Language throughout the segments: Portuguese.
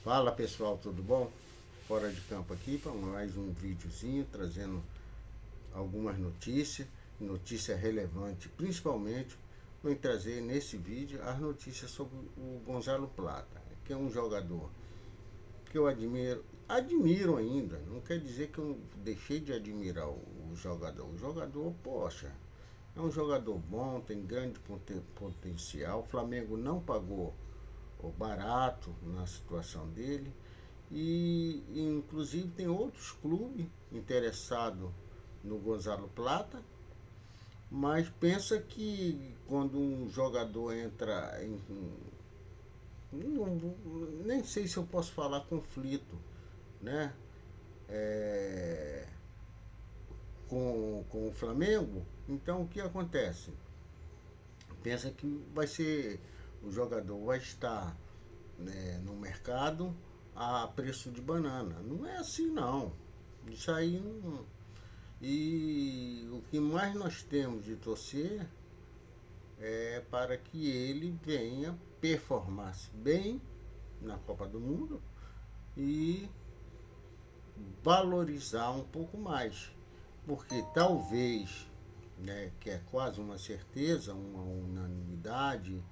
Fala pessoal, tudo bom? Fora de campo aqui para mais um videozinho trazendo algumas notícias, notícia relevante, principalmente vou trazer nesse vídeo as notícias sobre o Gonzalo Plata, que é um jogador que eu admiro ainda, não quer dizer que eu deixei de admirar o jogador. O jogador, poxa, é um jogador bom, tem grande potencial. O Flamengo não pagou o barato na situação dele. E inclusive tem outros clubes interessados no Gonzalo Plata, mas pensa que quando um jogador entra em. Não, nem sei se eu posso falar conflito, né? É, com o Flamengo, então o que acontece? Pensa que vai ser. O jogador vai estar, né, no mercado a preço de banana. Não é assim não. Isso aí não. E o que mais nós temos de torcer é para que ele venha performar-se bem na Copa do Mundo e valorizar um pouco mais. Porque talvez, né, que é quase uma certeza, uma unanimidade,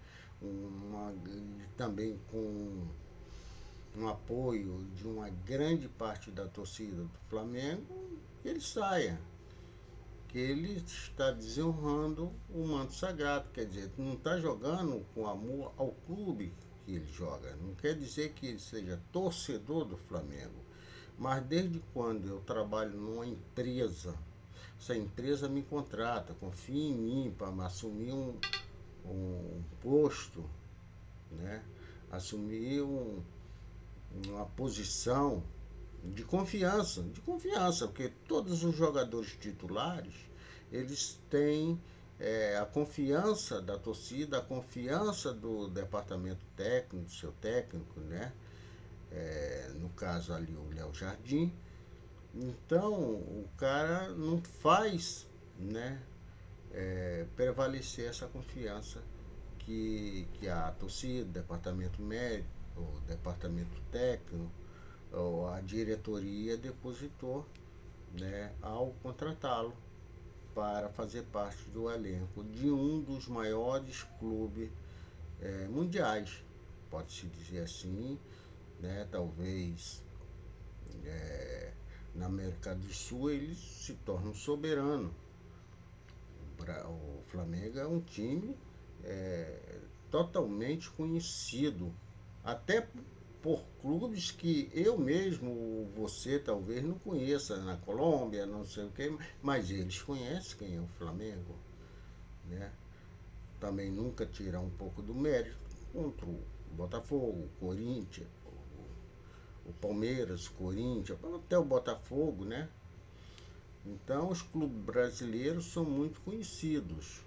uma, também com um apoio de uma grande parte da torcida do Flamengo, que ele saia. Que ele está desonrando o manto sagrado, quer dizer, não está jogando com amor ao clube que ele joga. Não quer dizer que ele seja torcedor do Flamengo, mas desde quando eu trabalho numa empresa, essa empresa me contrata, confia em mim para assumir um posto, né? Assumir uma posição de confiança, porque todos os jogadores titulares, eles têm a confiança da torcida, a confiança do departamento técnico, do seu técnico, né? No caso ali o Léo Jardim. Então o cara não faz, né, prevalecer essa confiança que a torcida, o departamento médico, o departamento técnico, ou a diretoria depositou, né, ao contratá-lo para fazer parte do elenco de um dos maiores clubes mundiais, pode-se dizer assim, né? Talvez na América do Sul ele se torna um soberano. O Flamengo é um time totalmente conhecido, até por clubes que eu mesmo, você talvez não conheça, na Colômbia, não sei o que, mas eles conhecem quem é o Flamengo, né? Também nunca tirar um pouco do mérito contra o Botafogo, o Corinthians, o Palmeiras, o Corinthians, até o Botafogo, né? Então os clubes brasileiros são muito conhecidos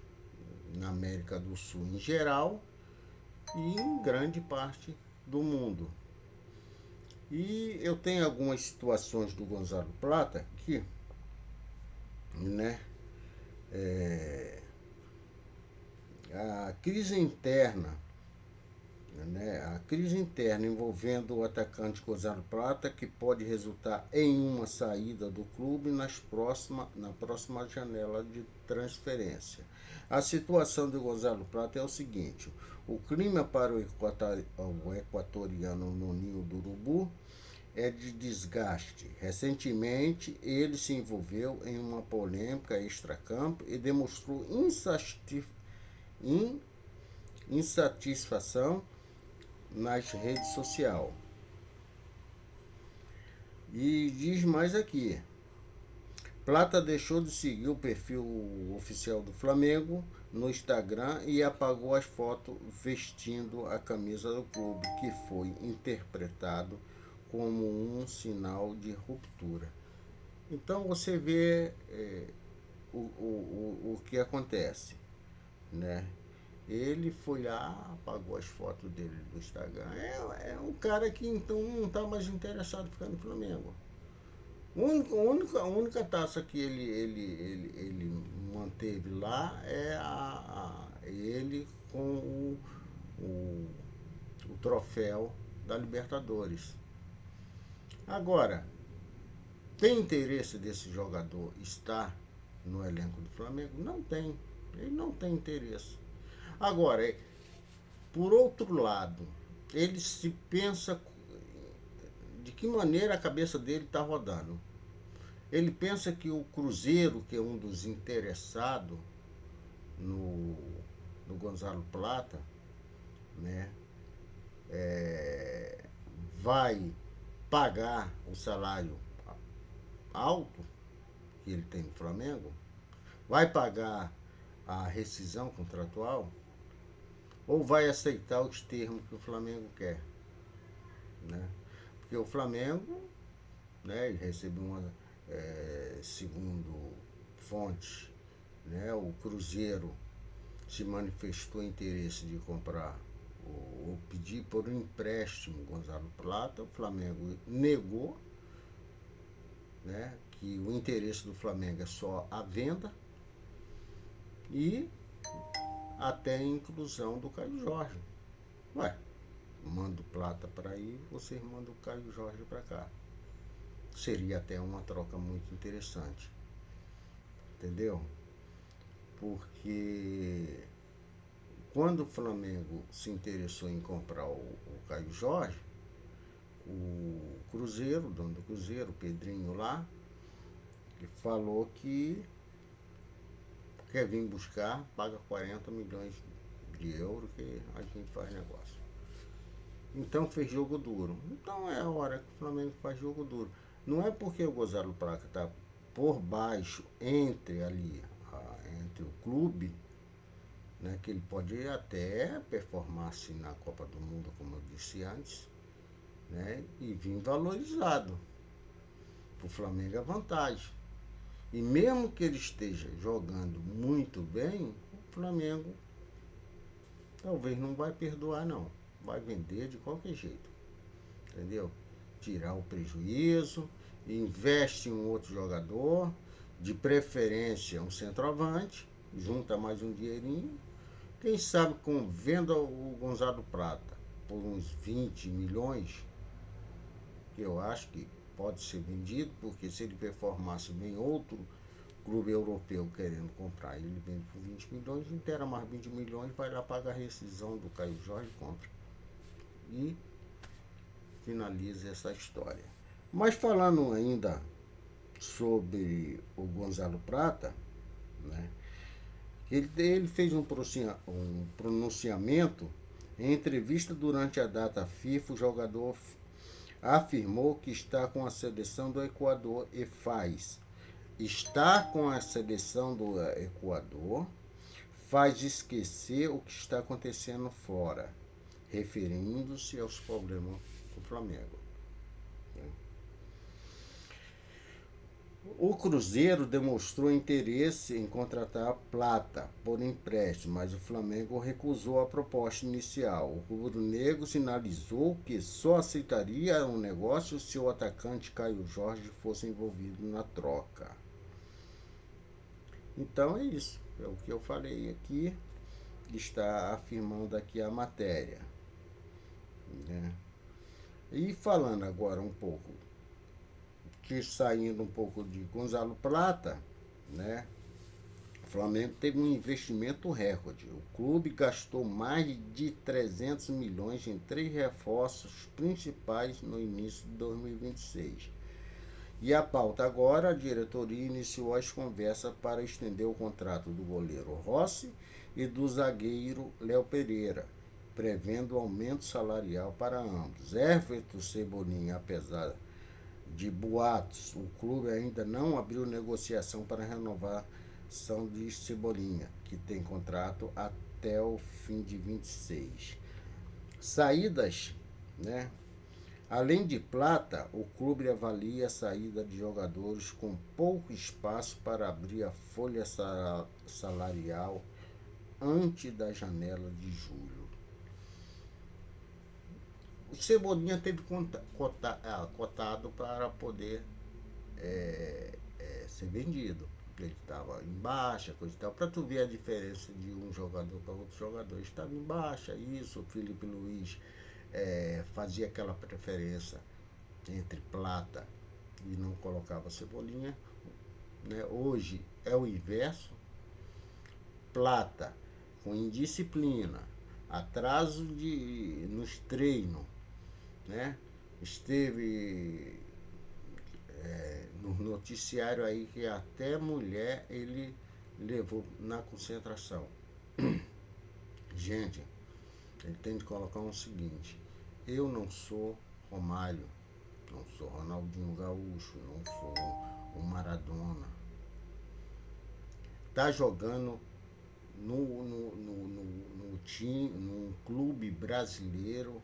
na América do Sul em geral e em grande parte do mundo. E eu tenho algumas situações do Gonzalo Plata que, né, a crise interna, a crise interna envolvendo o atacante Gonzalo Plata, que pode resultar em uma saída do clube na próxima janela de transferência. A situação do Gonzalo Plata é o seguinte: o clima para o equatoriano no Ninho do Urubu é de desgaste. Recentemente, ele se envolveu em uma polêmica extracampo e demonstrou insatisfação nas redes sociais. E diz mais aqui: Plata deixou de seguir o perfil oficial do Flamengo no Instagram e apagou as fotos vestindo a camisa do clube, que foi interpretado como um sinal de ruptura. Então você vê o que acontece, né? Ele foi lá, apagou as fotos dele do Instagram. É um cara que então não está mais interessado em ficar no Flamengo. A única taça que ele manteve lá é ele com o troféu da Libertadores. Agora, tem interesse desse jogador estar no elenco do Flamengo? Não tem. Ele não tem interesse. Agora, por outro lado, ele se pensa de que maneira a cabeça dele está rodando. Ele pensa que o Cruzeiro, que é um dos interessados no, no Gonzalo Plata, né, vai pagar o salário alto que ele tem no Flamengo, vai pagar a rescisão contratual ou vai aceitar os termos que o Flamengo quer, né? Porque o Flamengo, né, ele recebeu segundo fontes, né, o Cruzeiro se manifestou interesse de comprar ou pedir por um empréstimo Gonzalo Plata. O Flamengo negou, né, que o interesse do Flamengo é só a venda e até a inclusão do Caio Jorge. Ué, manda o Plata para aí, vocês mandam o Caio Jorge para cá. Seria até uma troca muito interessante, entendeu? Porque quando o Flamengo se interessou em comprar o Caio Jorge, o Cruzeiro, o dono do Cruzeiro, o Pedrinho lá, ele falou que quer vir buscar, paga 40 milhões de euros que a gente faz negócio. Então fez jogo duro. Então é a hora que o Flamengo faz jogo duro. Não é porque o Gonzalo Plata está por baixo entre ali, entre o clube, né, que ele pode até performar-se na Copa do Mundo, como eu disse antes, né, e vir valorizado. O Flamengo é vantagem. E mesmo que ele esteja jogando muito bem, o Flamengo talvez não vai perdoar não. Vai vender de qualquer jeito. Entendeu? Tirar o prejuízo, investe em um outro jogador, de preferência um centroavante, junta mais um dinheirinho. Quem sabe com venda o Gonzalo Plata por uns 20 milhões, que eu acho que pode ser vendido, porque se ele performasse bem outro clube europeu querendo comprar, ele vende por 20 milhões, inteira mais 20 milhões, vai lá pagar a rescisão do Caio Jorge e compra. E finaliza essa história. Mas falando ainda sobre o Gonzalo Plata, né, ele fez um pronunciamento em entrevista durante a data FIFA. O jogador afirmou que está com a seleção do Equador e estar com a seleção do Equador faz esquecer o que está acontecendo fora, referindo-se aos problemas do Flamengo. O Cruzeiro demonstrou interesse em contratar Plata por empréstimo, mas o Flamengo recusou a proposta inicial. O rubro-negro sinalizou que só aceitaria um negócio se o atacante Caio Jorge fosse envolvido na troca. Então é isso, é o que eu falei aqui, está afirmando aqui a matéria, né? E falando agora um pouco, que saindo um pouco de Gonzalo Plata, né? O Flamengo teve um investimento recorde. O clube gastou mais de 300 milhões em 3 reforços principais no início de 2026. E a pauta agora, a diretoria iniciou as conversas para estender o contrato do goleiro Rossi e do zagueiro Léo Pereira, prevendo aumento salarial para ambos. Everton Cebolinha, apesar de boatos, o clube ainda não abriu negociação para a renovação de Cebolinha, que tem contrato até o fim de 26. Saídas, né? Além de Plata, o clube avalia a saída de jogadores com pouco espaço para abrir a folha salarial antes da janela de julho. O Cebolinha teve cotado para poder ser vendido. Ele estava em baixa, coisa e tal. Para tu ver a diferença de um jogador para outro jogador. Ele estava em baixa, isso. O Felipe Luiz fazia aquela preferência entre plata e não colocava cebolinha, né? Hoje é o inverso, plata com indisciplina, atraso nos treinos, né? Esteve no noticiário aí que até mulher ele levou na concentração. Gente, ele tem de colocar o seguinte: eu não sou Romário, não sou Ronaldinho Gaúcho, não sou o Maradona. Tá jogando no time, num clube brasileiro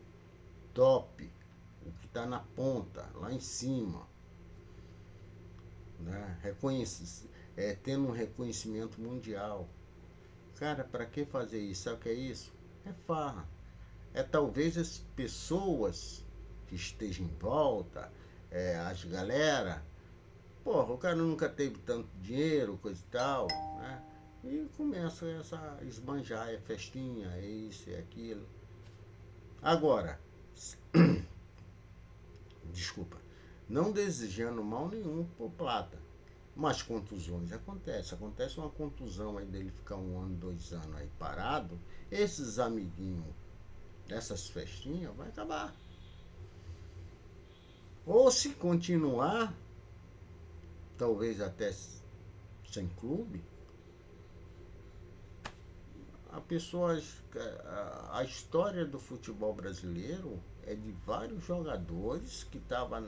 top, o que está na ponta, lá em cima, né? Tendo um reconhecimento mundial. Cara, para que fazer isso? Sabe o que é isso? É farra. É talvez as pessoas que estejam em volta, as galera, porra, o cara nunca teve tanto dinheiro, coisa e tal, né? E começa essa esbanjar, é festinha, é isso, é aquilo. Agora, desculpa, não desejando mal nenhum por plata, mas contusões acontecem. Acontece uma contusão aí dele ficar 1 ano, 2 anos aí parado, esses amiguinhos dessas festinhas vai acabar. Ou se continuar, talvez até sem clube, a pessoa, a história do futebol brasileiro é de vários jogadores que estavam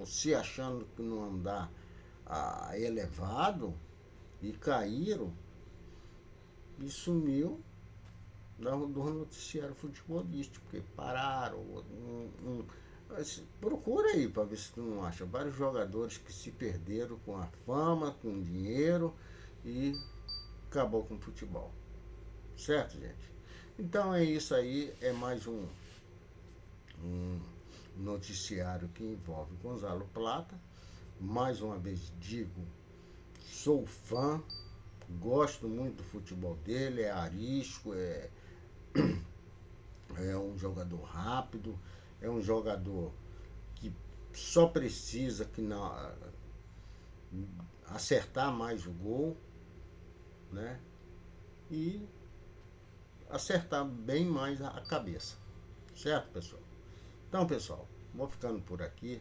se achando que não andar elevado e caíram e sumiu do noticiário futebolístico, porque pararam. Procura aí para ver se tu não acha. Vários jogadores que se perderam com a fama, com o dinheiro e acabou com o futebol. Certo, gente? Então é isso aí, é mais um noticiário que envolve Gonzalo Plata. Mais uma vez digo, sou fã, gosto muito do futebol dele, é arisco, é um jogador rápido, é um jogador que só precisa acertar mais o gol, né? E acertar bem mais a cabeça. Certo, pessoal? Então, pessoal, vou ficando por aqui,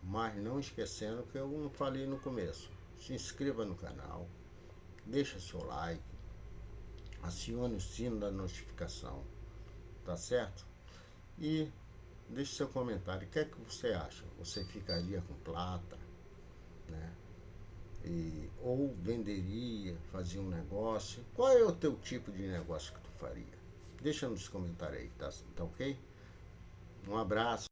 mas não esquecendo que eu não falei no começo. Se inscreva no canal, deixa seu like, acione o sino da notificação, tá certo? E deixe seu comentário. O que é que você acha? Você ficaria com plata, né? Ou venderia, fazia um negócio? Qual é o teu tipo de negócio que tu faria? Deixa nos comentários aí, tá ok? Um abraço.